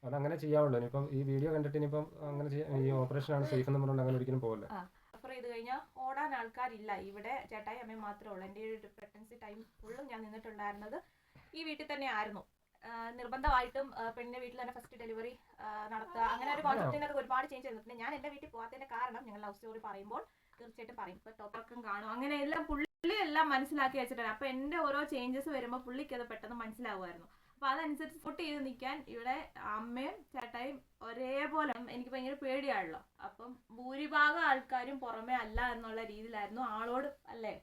അതങ്ങനെ ചെയ്യാവുള്ളൂ. ഇനിയിപ്പം ഈ വീഡിയോ കണ്ടിട്ട് ഇനിയിപ്പം അങ്ങനെ ഈ ഓപ്പറേഷനാണ് സേഫ് എന്ന് പറഞ്ഞുകൊണ്ട് അങ്ങനെ ഒരിക്കലും പോകില്ല. റെഫർ ചെയ്ത് കഴിഞ്ഞാൽ ഓടാൻ ആൾക്കാരില്ല. ഇവിടെ ചേട്ടായി അമ്മയും മാത്രമേ ഉള്ളൂ. എൻ്റെ ഒരു പ്രഗ്നൻസി ടൈം ഫുള്ളും ഞാൻ നിന്നിട്ടുണ്ടായിരുന്നത് ഈ വീട്ടിൽ തന്നെ ആയിരുന്നു. നിർബന്ധമായിട്ടും പെണ്ണിന്റെ വീട്ടിൽ തന്നെ ഫസ്റ്റ് ഡെലിവറി നടത്തുക, അങ്ങനെ ഒരു കോൺസെപ്റ്റിനൊക്കെ ഒരുപാട് ചേഞ്ച് ചെയ്തിട്ടുണ്ട്. ഞാൻ എൻ്റെ വീട്ടിൽ പോകാത്തതിന്റെ കാരണം ഞങ്ങൾ ലവ് സ്റ്റോറി പറയുമ്പോൾ തീർച്ചയായിട്ടും പറയും. ഇപ്പൊ ടോപ്പൊക്കെ കാണും, അങ്ങനെ എല്ലാം പുള്ളി എല്ലാം മനസ്സിലാക്കി വെച്ചിട്ടുണ്ട്. അപ്പൊ എൻ്റെ ഓരോ ചേഞ്ചസ് വരുമ്പോൾ പുള്ളിക്ക് അത് പെട്ടെന്ന് മനസ്സിലാവുമായിരുന്നു. അപ്പൊ അതനുസരിച്ച് സപ്പോർട്ട് ചെയ്ത് നിൽക്കാൻ ഇവിടെ അമ്മയും ചേട്ടായും ഒരേപോലെ. എനിക്ക് ഭയങ്കര പേടിയാണല്ലോ. അപ്പം ഭൂരിഭാഗം ആൾക്കാരും പുറമെ അല്ല എന്നുള്ള രീതിയിലായിരുന്നു ആളോട് അല്ലേ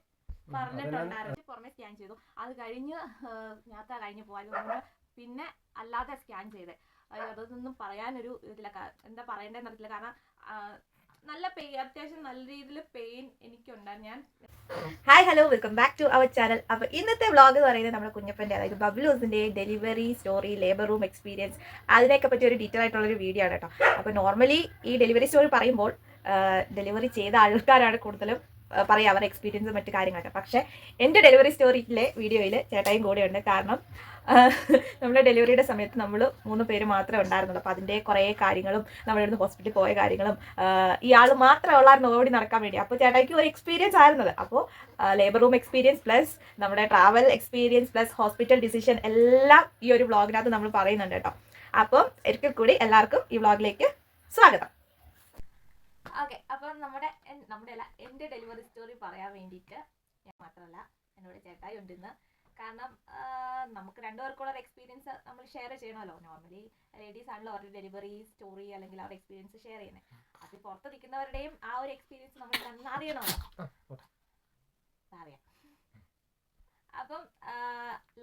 പറഞ്ഞിട്ടുണ്ടായിരുന്നു. പുറമെ സ്കാൻ ചെയ്തു, അത് കഴിഞ്ഞ് ഞാത്ത കഴിഞ്ഞ് പോകാൻ പിന്നെ അല്ലാതെ സ്കാൻ ചെയ്തേ. അതൊന്നും പറയാനൊരു ഇതില്ല, എന്താ പറയണ്ടേന്ന് അറിയില്ല. കാരണം നല്ല പെയിൻ, അത്യാവശ്യം നല്ല രീതിയിൽ പെയിൻ എനിക്കുണ്ടായിരുന്നു. ഞാൻ hi hello welcome back to our channel. അപ്പോൾ ഇന്നത്തെ വ്ളോഗ് എന്ന് പറയുന്നത് നമ്മുടെ കുഞ്ഞപ്പൻ്റെ, അതായത് ബബ്ലൂസിൻ്റെ delivery story, labour room experience, അതിനെയൊക്കെ പറ്റി ഒരു ഡീറ്റെയിൽ ആയിട്ടുള്ളൊരു വീഡിയോ ആണ് കേട്ടോ. അപ്പോൾ നോർമലി ഈ ഡെലിവറി സ്റ്റോറി പറയുമ്പോൾ ഡെലിവറി ചെയ്ത ആൾക്കാരാണ് കൂടുതലും പറയാം അവരുടെ എക്സ്പീരിയൻസും മറ്റു കാര്യങ്ങളൊക്കെ. പക്ഷേ എൻ്റെ ഡെലിവറി സ്റ്റോറിയിലെ വീഡിയോയിൽ ചേട്ടായും കൂടെയുണ്ട്. കാരണം നമ്മുടെ ഡെലിവറിയുടെ സമയത്ത് നമ്മൾ 3 പേര് മാത്രമേ ഉണ്ടായിരുന്നുള്ളൂ. അപ്പോൾ അതിൻ്റെ കുറേ കാര്യങ്ങളും നമ്മളിവിടുന്ന് ഹോസ്പിറ്റലിൽ പോയ കാര്യങ്ങളും ഇയാൾ മാത്രമേ ഉള്ളായിരുന്നു ഓടി നടക്കാൻ വേണ്ടി. അപ്പോൾ ചേട്ടായിക്ക് ഒരു എക്സ്പീരിയൻസ് ആയിരുന്നത്. അപ്പോൾ ലേബർ റൂം എക്സ്പീരിയൻസ് പ്ലസ് നമ്മുടെ travel experience plus hospital decision എല്ലാം ഈ ഒരു വ്ളോഗിനകത്ത് നമ്മൾ പറയുന്നുണ്ട് കേട്ടോ. അപ്പം ഒരിക്കൽ കൂടി എല്ലാവർക്കും ഈ വ്ളോഗിലേക്ക് സ്വാഗതം. ഓക്കെ, അപ്പം നമ്മുടെ അല്ല എൻ്റെ ഡെലിവറി സ്റ്റോറി പറയാൻ വേണ്ടിയിട്ട് ഞാൻ മാത്രമല്ല, എന്നോട് ചേട്ടായി ഉണ്ടെന്ന്. കാരണം നമുക്ക് രണ്ടുപേർക്കുള്ള എക്സ്പീരിയൻസ് നമ്മൾ ഷെയർ ചെയ്യണമല്ലോ. നോർമലി ലേഡീസ് ആണല്ലോ അവരുടെ ഡെലിവറി സ്റ്റോറി അല്ലെങ്കിൽ അവരുടെ എക്സ്പീരിയൻസ് ഷെയർ ചെയ്യുന്നത്. അത് പുറത്ത് നിൽക്കുന്നവരുടെയും ആ ഒരു എക്സ്പീരിയൻസ് നമ്മൾ അറിയണമല്ലോ. അറിയാം. അപ്പം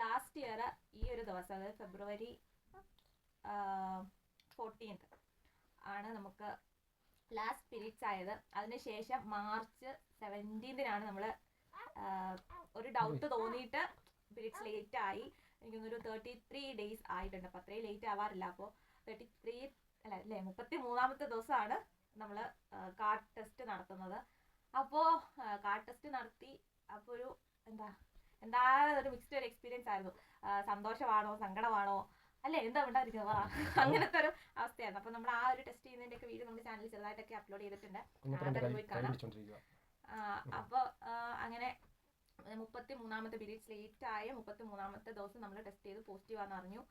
ലാസ്റ്റ് ഇയർ ഈ ഒരു ദിവസം, അതായത് ഫെബ്രുവരി 14th ആണ് നമുക്ക് ലാസ്റ്റ് പീരീഡ്സ് ആയത്. അതിനുശേഷം മാർച്ച് 17th നമ്മൾ ഒരു ഡൗട്ട് തോന്നിയിട്ട് പീരീഡ്സ് ലേറ്റ് ആയി. എനിക്കൊന്നൊരു 33 days ആയിട്ടുണ്ട്. അപ്പോൾ അത്രയും ലേറ്റ് ആവാറില്ല. അപ്പോൾ 33ാമത്തെ ദിവസമാണ് നമ്മൾ കാർഡ് ടെസ്റ്റ് നടത്തുന്നത്. അപ്പോൾ കാർഡ് ടെസ്റ്റ് നടത്തി. അപ്പോൾ ഒരു എന്താ ഒരു മിക്സ്ഡ് ഒരു എക്സ്പീരിയൻസ് ആയിരുന്നു. സന്തോഷമാണോ സങ്കടമാണോ അല്ലേ, എന്താ ഉണ്ടായിരിക്കുന്നത് അങ്ങനത്തെ ഒരു അവസ്ഥയായിരുന്നു. അപ്പോൾ നമ്മൾ ആ ഒരു ടെസ്റ്റ് ചെയ്യുന്നതിൻ്റെയൊക്കെ വീഡിയോ നമ്മുടെ ചാനലിൽ ചെറുതായിട്ടൊക്കെ അപ്ലോഡ് ചെയ്തിട്ടുണ്ട്. അതൊക്കെ പോയി കാണാം. അപ്പോൾ അങ്ങനെ 33ാമത്തെ പീരീഡ്സ് ലേറ്റ് ആയ 33ാമത്തെ ദിവസം നമ്മൾ ടെസ്റ്റ് ചെയ്ത് പോസിറ്റീവാണെന്ന് അറിഞ്ഞു.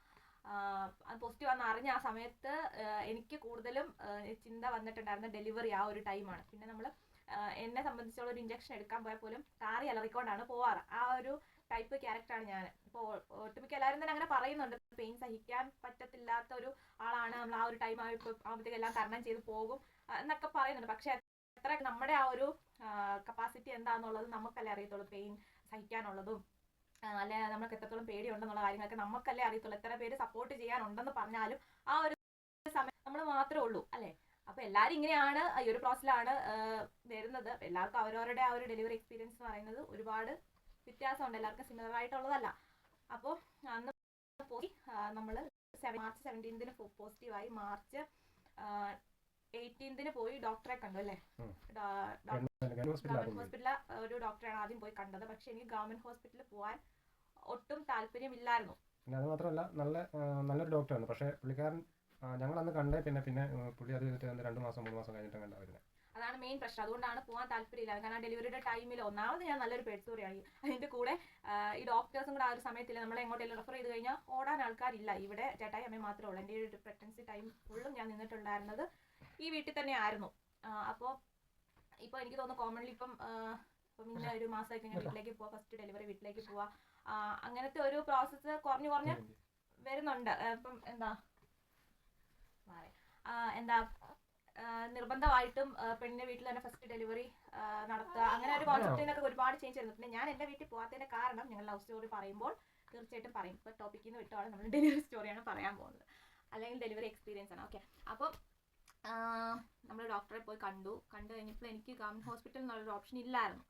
അത് പോസിറ്റീവാണെന്ന് അറിഞ്ഞ ആ സമയത്ത് എനിക്ക് കൂടുതലും ചിന്ത വന്നിട്ടുണ്ടായിരുന്ന ഡെലിവറി ആ ഒരു ടൈമാണ്. പിന്നെ നമ്മൾ എന്നെ സംബന്ധിച്ചുള്ള ഒരു ഇഞ്ചക്ഷൻ എടുക്കാൻ പോയാൽ പോലും കാറി അലറിക്കൊണ്ടാണ് പോവാറ്. ആ ഒരു ടൈപ്പ് ക്യാരക്ടറാണ് ഞാൻ. ഇപ്പോൾ ഒട്ടുമിക്ക എല്ലാവരും തന്നെ അങ്ങനെ പറയുന്നുണ്ട്, പെയിൻ സഹിക്കാൻ പറ്റത്തില്ലാത്ത ഒരു ആളാണ് നമ്മൾ, ആ ഒരു ടൈം ആകുമ്പോഴത്തേക്ക് എല്ലാം തരണം ചെയ്ത് പോകും എന്നൊക്കെ പറയുന്നുണ്ട്. പക്ഷെ എത്ര നമ്മുടെ ആ ഒരു കപ്പാസിറ്റി എന്താണെന്നുള്ളത് നമുക്കല്ലേ അറിയത്തുള്ളൂ. പെയിൻ സഹിക്കാനുള്ളതും അല്ലെ നമുക്ക് എത്രത്തോളം പേടിയുണ്ടെന്നുള്ള കാര്യങ്ങളൊക്കെ നമുക്കല്ലേ അറിയത്തുള്ളൂ. എത്ര പേര് സപ്പോർട്ട് ചെയ്യാനുണ്ടെന്ന് പറഞ്ഞാലും ആ ഒരു സമയം നമ്മൾ മാത്രമേ ഉള്ളൂ അല്ലേ. അപ്പോൾ എല്ലാവരും ഇങ്ങനെയാണ്, ഈ ഒരു പ്രോസസ്സിലാണ് വരുന്നത്. എല്ലാവർക്കും അവരവരുടെ ആ ഒരു ഡെലിവറി എക്സ്പീരിയൻസ് എന്ന് പറയുന്നത് ഒരുപാട് വ്യത്യാസമുണ്ട്, എല്ലാവർക്കും സിമിലർ ആയിട്ടുള്ളതല്ല. അപ്പോൾ അന്ന് പോയി നമ്മൾ മാർച്ച് 17th പോസിറ്റീവായി. മാർച്ച് 18th പോയി ഡോക്ടറെ കണ്ടു അല്ലേ. ഗവൺമെന്റ് ഹോസ്പിറ്റലിൽ ഒരു ഡോക്ടറാണ് ആദ്യം പോയി കണ്ടത്. പക്ഷെ എനിക്ക് ഗവൺമെന്റ് ഹോസ്പിറ്റലിൽ പോകാൻ ഒട്ടും താല്പര്യമില്ലായിരുന്നു. പിന്നെ അത് മാത്രമല്ല, നല്ലൊരു ഡോക്ടറാണ്. പക്ഷേ പുള്ളിക്കാരൻ ഞങ്ങൾ അന്ന് കണ്ടേ പിന്നെ പുള്ളി അത് കഴിഞ്ഞിട്ട് 2 മാസം 3 മാസം കഴിഞ്ഞിട്ട് കണ്ടാ വരുന്നത്. അതാണ് മെയിൻ പ്രശ്നം. അതുകൊണ്ടാണ് പോകാൻ താല്പര്യമില്ല. കാരണം ഡെലിവറിയുടെ ടൈമിൽ ഒന്നാമത് ഞാൻ നല്ലൊരു പേടിച്ചോറിയായി. അതിൻ്റെ കൂടെ ഈ ഡോക്ടേഴ്സും കൂടെ ആ ഒരു സമയത്തില്ല. നമ്മളെ എങ്ങോട്ടെങ്കിലും റെഫർ ചെയ്ത് കഴിഞ്ഞാൽ ഓടാൻ ആൾക്കാരില്ല. ഇവിടെ ചേട്ടായി അമ്മയും മാത്രമേ ഉള്ളൂ. എൻ്റെ ഒരു പ്രഗ്നൻസി ടൈം ഫുള്ളും ഞാൻ നിന്നിട്ടുണ്ടായിരുന്നത് ഈ വീട്ടിൽ തന്നെ ആയിരുന്നു. അപ്പോൾ ഇപ്പോൾ എനിക്ക് തോന്നുന്നു കോമൺലി ഇപ്പം ഇന്ന ഒരു മാസമൊക്കെ ഞാൻ വീട്ടിലേക്ക് പോവാം, ഫസ്റ്റ് ഡെലിവറി വീട്ടിലേക്ക് പോവാം, അങ്ങനത്തെ ഒരു പ്രോസസ്സ് കുറഞ്ഞ് വരുന്നുണ്ട്. ഇപ്പം നിർബന്ധമായിട്ടും പെണ്ണിന്റെ വീട്ടിൽ തന്നെ ഫസ്റ്റ് ഡെലിവറി നടത്തുക, അങ്ങനെ ഒരു കോൺസെപ്റ്റിനൊക്കെ ഒരുപാട് ചേഞ്ച് ചെയ്തിട്ടുണ്ട്. ഞാൻ എൻ്റെ വീട്ടിൽ പോകാത്തതിന്റെ കാരണം ഞങ്ങൾ ലവ് സ്റ്റോറി പറയുമ്പോൾ തീർച്ചയായിട്ടും പറയും. ഇപ്പോൾ ടോപ്പിക്കിൽ നിന്ന് വിട്ടോടെ നമ്മൾ ഡെലിവറി സ്റ്റോറിയാണ് പറയാൻ പോകുന്നത്, അല്ലെങ്കിൽ ഡെലിവറി എക്സ്പീരിയൻസ് ആണ്. ഓക്കെ, അപ്പോൾ നമ്മൾ ഡോക്ടറെ പോയി കണ്ടു കഴിഞ്ഞപ്പോൾ എനിക്ക് ഗവൺമെന്റ് ഹോസ്പിറ്റൽ എന്നുള്ളൊരു ഓപ്ഷൻ ഇല്ലായിരുന്നു.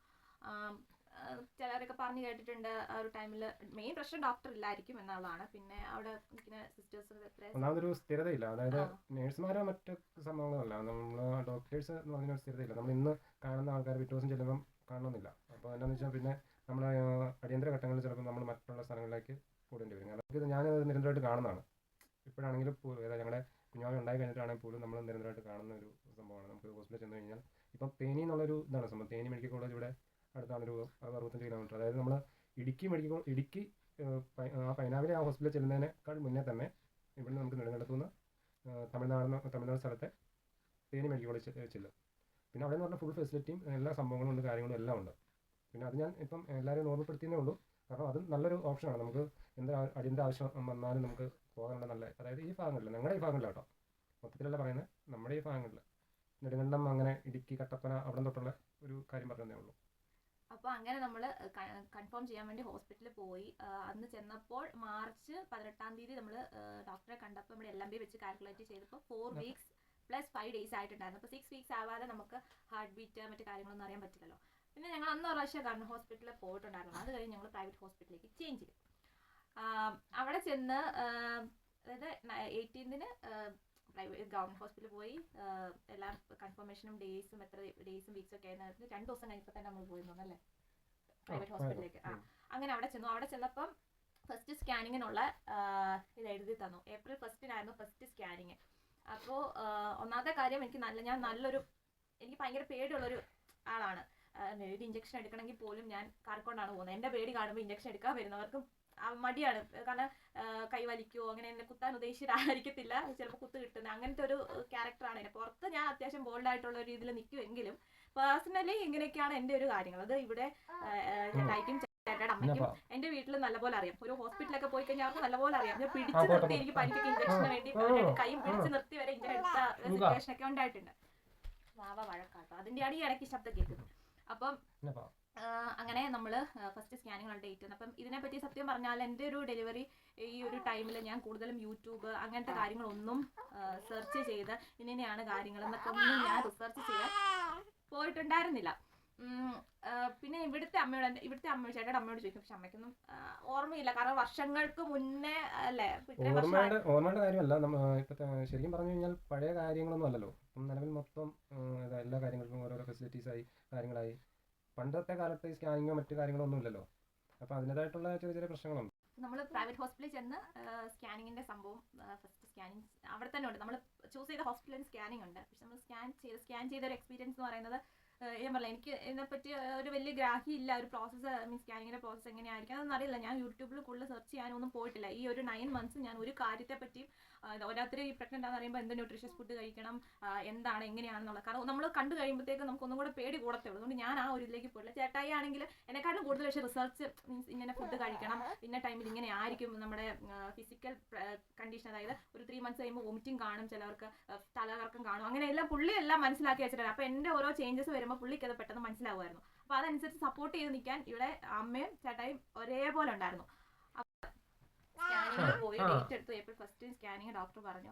ചിലരൊക്കെ പറഞ്ഞു കേട്ടിട്ടുണ്ട് ആ ഒരു ടൈമിൽ മെയിൻ പ്രശ്നം ഡോക്ടർ ഇല്ലായിരിക്കും എന്നുള്ളതാണ്. പിന്നെ അവിടെ നിൽക്കുന്ന സിസ്റ്റേഴ്സ് ഒന്നാമതൊരു സ്ഥിരതയില്ല. അതായത് നേഴ്സുമാരോ മറ്റു സംഭവങ്ങളല്ല, നമ്മൾ ഡോക്ടേഴ്സ് എന്ന് പറഞ്ഞൊരു സ്ഥിരതയില്ല. നമ്മൾ ഇന്ന് കാണുന്ന ആൾക്കാർ പിറ്റേ ദിവസം ചെല്ലുമ്പം കാണണമെന്നില്ല. അപ്പോൾ എന്താണെന്ന് വെച്ചാൽ പിന്നെ നമ്മൾ അടിയന്തര ഘട്ടങ്ങളിൽ ചിലപ്പോൾ നമ്മൾ മറ്റുള്ള സ്ഥലങ്ങളിലേക്ക് പോകേണ്ടി വരും. കാരണം ഇത് ഞാനത് നിരന്തരമായിട്ട് കാണുന്നതാണ്. ഇപ്പോഴാണെങ്കിലും ഞങ്ങളുടെ കുഞ്ഞാവ ഉണ്ടായി കഴിഞ്ഞിട്ടാണെങ്കിൽ പോലും നമ്മൾ നിരന്തരമായിട്ട് കാണുന്ന ഒരു സംഭവമാണ്. നമുക്ക് ഹോസ്പിറ്റലിൽ ചെന്ന് കഴിഞ്ഞാൽ ഇപ്പം തേനി എന്നുള്ളൊരു ഇതാണ് സംഭവം. തേനി മെഡിക്കൽ കോളേജ് ഇവിടെ അടുത്താണൊരു 65 കിലോമീറ്റർ. അതായത് നമ്മൾ ഇടുക്കി ആ പൈനാവിലെ ആ ഹോസ്പിറ്റലിൽ ചെല്ലുന്നതിനേക്കാൾ മുന്നേ തന്നെ ഇവിടെ നമുക്ക് നെടുങ്കണ്ടത്തുനിന്ന് തമിഴ്നാട് സ്ഥലത്തെ തേനി മെഡിക്കൽ കോളേജ് ചെല്ലും. പിന്നെ അവിടെ എന്ന് പറഞ്ഞാൽ ഫുൾ ഫെസിലിറ്റിയും എല്ലാ സംഭവങ്ങളും ഉണ്ട്, കാര്യങ്ങളും എല്ലാം ഉണ്ട്. പിന്നെ അത് ഞാൻ ഇപ്പം എല്ലാവരും ഓർമ്മപ്പെടുത്തിയേ ഉള്ളൂ. കാരണം അത് നല്ലൊരു ഓപ്ഷനാണ്. നമുക്ക് എന്താ അടിയന്തര ആവശ്യം വന്നാലും നമുക്ക് പോകാനുള്ള നല്ല, അതായത് ഈ ഭാഗങ്ങളിൽ, ഞങ്ങളുടെ ഈ ഭാഗങ്ങളിൽ കേട്ടോ, മൊത്തത്തിലല്ല പറയുന്നത്, നമ്മുടെ ഈ ഭാഗങ്ങളിൽ നെടുങ്കണ്ടം അങ്ങനെ ഇടുക്കി കട്ടപ്പന അവിടെ തൊട്ടുള്ള ഒരു കാര്യം പറഞ്ഞതേ ഉള്ളൂ. അപ്പോൾ അങ്ങനെ നമ്മൾ കൺഫേം ചെയ്യാൻ വേണ്ടി ഹോസ്പിറ്റലിൽ പോയി. അന്ന് ചെന്നപ്പോൾ മാർച്ച് 18-ാം തീയതി നമ്മൾ ഡോക്ടറെ കണ്ടപ്പോൾ നമ്മൾ LMB വെച്ച് കാൽക്കുലേറ്റ് ചെയ്തപ്പോൾ 4 വീക്സ് + 5 ഡേയ്സ് ആയിട്ടുണ്ടായിരുന്നു. അപ്പോൾ 6 വീക്സ് ആവാതെ നമുക്ക് ഹാർട്ട് ബീറ്റ് മറ്റു കാര്യങ്ങളൊന്നും അറിയാൻ പറ്റില്ലല്ലോ. പിന്നെ ഞങ്ങൾ അന്ന് ഒരു പ്രാവശ്യം ഗവൺമെൻറ് ഹോസ്പിറ്റലിൽ പോയിട്ടുണ്ടായിരുന്നു. അത് കഴിഞ്ഞ് ഞങ്ങൾ പ്രൈവറ്റ് ഹോസ്പിറ്റലിലേക്ക് ചേഞ്ച് ചെയ്തു. അവിടെ ചെന്ന് അതായത് 18-ന് പ്രൈവറ്റ് ഗവൺമെൻറ് ഹോസ്പിറ്റലിൽ പോയി. എല്ലാം കൺഫർമേഷനും ഡേയ്സും എത്ര ഡേയ്സും വീക്സും ഒക്കെ ആയിരുന്നു. 2 ദിവസം കഴിഞ്ഞപ്പോൾ തന്നെ നമ്മൾ പോയി തോന്നല്ലേ പ്രൈവറ്റ് ഹോസ്പിറ്റലിലേക്ക്. അങ്ങനെ അവിടെ ചെന്നു. അവിടെ ചെന്നപ്പം ഫസ്റ്റ് സ്കാനിങ്ങിനുള്ള ഇത് എഴുതി തന്നു. April 1-നായിരുന്നു ഫസ്റ്റ് സ്കാനിങ്. അപ്പോൾ ഒന്നാമത്തെ കാര്യം എനിക്ക് ഭയങ്കര പേടിയുള്ളൊരു ആളാണ്. ഒരു ഇഞ്ചക്ഷൻ എടുക്കണമെങ്കിൽ പോലും ഞാൻ കാറിക്കൊണ്ടാണ് പോകുന്നത്. എൻ്റെ പേടി കാണുമ്പോൾ ഇഞ്ചക്ഷൻ എടുക്കാൻ വരുന്നവർക്കും മടിയാണ്. കാരണം കൈ വലിക്കുമോ, അങ്ങനെ എന്നെ കുത്താൻ ഉദ്ദേശിച്ചിട്ടായിരിക്കത്തില്ല ചിലപ്പോൾ കുത്ത് കിട്ടുന്നത്. അങ്ങനത്തെ ഒരു ക്യാരക്ടറാണ് എന്നെ. പുറത്ത് ഞാൻ അത്യാവശ്യം ബോൾഡായിട്ടുള്ള ഒരു രീതിയിൽ നിൽക്കുമെങ്കിലും പേഴ്സണലി ഇങ്ങനെയൊക്കെയാണ് എൻ്റെ ഒരു കാര്യങ്ങൾ. അത് ഇവിടെ ചേട്ടായിക്കും ചേട്ടയുടെ അമ്മയ്ക്കും എൻ്റെ വീട്ടിൽ നല്ലപോലെ അറിയാം. ഒരു ഹോസ്പിറ്റലൊക്കെ പോയി കഴിഞ്ഞാൽ അവർക്ക് നല്ലപോലെ അറിയാം. ഞാൻ പിടിച്ച് നിർത്തി, എനിക്ക് പനിക്കൊക്കെ ഇഞ്ചക്ഷന് വേണ്ടി കൈയും പിടിച്ച് നിർത്തി വരെ ഇഞ്ചക്ഷൻ എടുത്ത സിറ്റുവേഷൻ ഒക്കെ ഉണ്ടായിട്ടുണ്ട്. വഴക്കാട്ടോ, അതിൻ്റെയാണ് ഈ ഇടയ്ക്ക് ശബ്ദം കേൾക്കുന്നത്. അപ്പം അങ്ങനെ നമ്മൾ ഫസ്റ്റ് സ്കാനിങ്ങുള്ള ഡേറ്റ് വന്നു. അപ്പം ഇതിനെപ്പറ്റി സത്യം പറഞ്ഞാൽ എൻ്റെ ഒരു ഡെലിവറി ഈ ഒരു ടൈമിൽ ഞാൻ കൂടുതലും യൂട്യൂബ് അങ്ങനത്തെ കാര്യങ്ങളൊന്നും സെർച്ച് ചെയ്ത് ഇങ്ങനെയാണ് കാര്യങ്ങൾ എന്നൊക്കെ ഒന്നും ഞാൻ റിസർച്ച് ചെയ്യാൻ പോയിട്ടുണ്ടായിരുന്നില്ല. പിന്നെ ഇവിടുത്തെ അമ്മയോട് ചേട്ടയുടെ അമ്മയോട് ചോദിക്കും. പക്ഷെ അമ്മയ്ക്കൊന്നും ഓർമ്മയില്ല. കാരണം വർഷങ്ങൾക്ക് മുന്നേ അല്ലേ. ഓർമ്മയുടെ കാര്യമല്ല, ഇപ്പോഴത്തെ ശരിക്കും പറഞ്ഞു കഴിഞ്ഞാൽ പഴയ കാര്യങ്ങളൊന്നും അല്ലല്ലോ. ഇപ്പം നിലവിൽ മൊത്തം എല്ലാ കാര്യങ്ങൾക്കും ഓരോരോ ഫെസിലിറ്റീസായി കാര്യങ്ങളായി. പണ്ടത്തെ കാലത്ത് ഈ സ്കാനിങ്ങോ മറ്റു കാര്യങ്ങളോ ഒന്നും ഇല്ലല്ലോ. അപ്പോൾ അതിൻ്റെതായിട്ടുള്ള ചെറിയ ചെറിയ പ്രശ്നങ്ങളുണ്ട്. നമ്മൾ പ്രൈവറ്റ് ഹോസ്പിറ്റലിൽ ചെന്ന് സ്കാനിങ്ങിൻ്റെ സംഭവം ഫസ്റ്റ് സ്കാനിങ് അവിടെ തന്നെ ഉണ്ട്. നമ്മൾ ചൂസ് ചെയ്ത ഹോസ്പിറ്റലിൽ സ്കാനിങ് ഉണ്ട്. പക്ഷെ നമ്മൾ സ്കാൻ ചെയ്ത ഒരു എക്സ്പീരിയൻസ് എന്ന് പറയുന്നത് ഞാൻ പറഞ്ഞില്ല, എനിക്ക് ഇതിനെപ്പറ്റി ഒരു വലിയ ഗ്രാഹ്യമില്ല. ഒരു പ്രോസസ്സ് സ്കാനിങ്ങിൻ്റെ പ്രോസസ്സ് എങ്ങനെയായിരിക്കും അതൊന്നും അറിയില്ല. ഞാൻ യൂട്യൂബിൽ കൂടുതൽ സെർച്ച് ചെയ്യാനൊന്നും പോയിട്ടില്ല. ഈ ഒരു 9 months ഞാൻ ഒരു കാര്യത്തെപ്പറ്റിയും ഓരോരുത്തർ ഈ പ്രഗ്നൻ്റ് ആണെന്ന് പറയുമ്പോൾ എന്ത് ന്യൂട്രീഷ്യസ് ഫുഡ് കഴിക്കണം, എന്താണ് എങ്ങനെയാണെന്നുള്ളത്. കാരണം നമ്മൾ കണ്ടു കഴിയുമ്പോഴത്തേക്ക് നമുക്കൊന്നും കൂടെ പേടി കൂടത്തേ ഉള്ളൂ. അതുകൊണ്ട് ഞാൻ ആ ഒരു ഇതിലേക്ക് പോയില്ല. ചേട്ടായി ആണെങ്കിൽ എന്നെക്കാളും കൂടുതൽ പക്ഷേ റിസർച്ച് മീൻസ് ഇങ്ങനെ ഫുഡ് കഴിക്കണം, ഇന്ന ടൈമിൽ ഇങ്ങനെ ആയിരിക്കും നമ്മുടെ ഫിസിക്കൽ കണ്ടീഷൻ. അതായത് ഒരു 3 months കഴിയുമ്പോൾ വോമിറ്റിംഗ് കാണും, ചിലവർക്ക് തലകറക്കം കാണും, അങ്ങനെ എല്ലാം പുള്ളി എല്ലാം മനസ്സിലാക്കി വെച്ചിട്ടുണ്ട്. അപ്പോൾ എൻ്റെ ഓരോ ചേഞ്ചസ് വരുമ്പോൾ പുള്ളിക്ക് അത് പെട്ടെന്ന് മനസ്സിലാവുമായിരുന്നു. അപ്പോൾ അതനുസരിച്ച് സപ്പോർട്ട് ചെയ്ത് നിൽക്കാൻ ഇവിടെ അമ്മയും ചേട്ടായും ഒരേപോലെ ഉണ്ടായിരുന്നു. സ്കാനിങ്ങിൽ പോയി ഡേറ്റ് എടുത്തു. April 1 സ്കാനിങ് ഡോക്ടർ പറഞ്ഞു